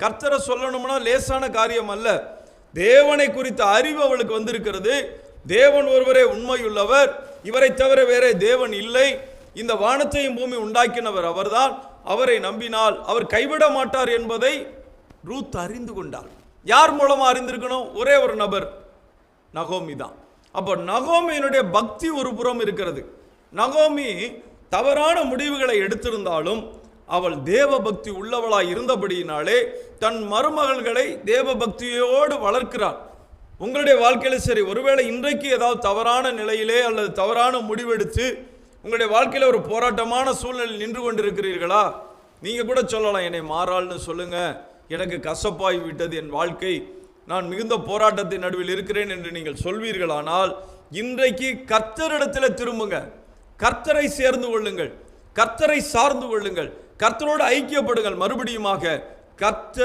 கர்த்தரை சொல்லணும்னா லேசான காரியம் அல்ல. தேவனை குறித்த அறிவு அவளுக்கு வந்திருக்கிறது. தேவன் ஒருவரே உண்மையுள்ளவர், இவரை தவிர வேறே தேவன் இல்லை, இந்த வானத்தையும் பூமி உண்டாக்கினவர் அவர்தான், அவரை நம்பினால் அவர் கைவிட மாட்டார் என்பதை ரூத் அறிந்து கொண்டாள். யார் மூலமா அறிந்திருக்கணும்? ஒரே ஒரு நபர், நகோமி தான். அப்போ நகோமியினுடைய பக்தி ஒரு புறம் இருக்கிறது. நகோமி தவறான முடிவுகளை எடுத்திருந்தாலும் அவள் தேவ பக்தி உள்ளவளாய் இருந்தபடியினாலே தன் மருமகள்களை தேவ பக்தியோடு வளர்க்கிறாள். உங்களுடைய வாழ்க்கையில சரி, ஒருவேளை இன்றைக்கு ஏதாவது தவறான நிலையிலே அல்லது தவறான முடிவெடுத்து உங்களுடைய வாழ்க்கையில ஒரு போராட்டமான சூழ்நிலை நின்று கொண்டிருக்கிறீர்களா? நீங்க கூட சொல்லலாம், என்னை மாறாள்னு சொல்லுங்க, எனக்கு கசப்பாய் விட்டது என் வாழ்க்கை, நான் மிகுந்த போராட்டத்தின் நடுவில் இருக்கிறேன் என்று நீங்கள் சொல்வீர்களானால் இன்றைக்கு கர்த்தரிடத்தில் திரும்புங்க, கர்த்தரை சேர்ந்து கொள்ளுங்கள், கர்த்தரை சார்ந்து கொள்ளுங்கள், கர்த்தரோடு ஐக்கியப்படுங்கள். மறுபடியுமாக கர்த்தர்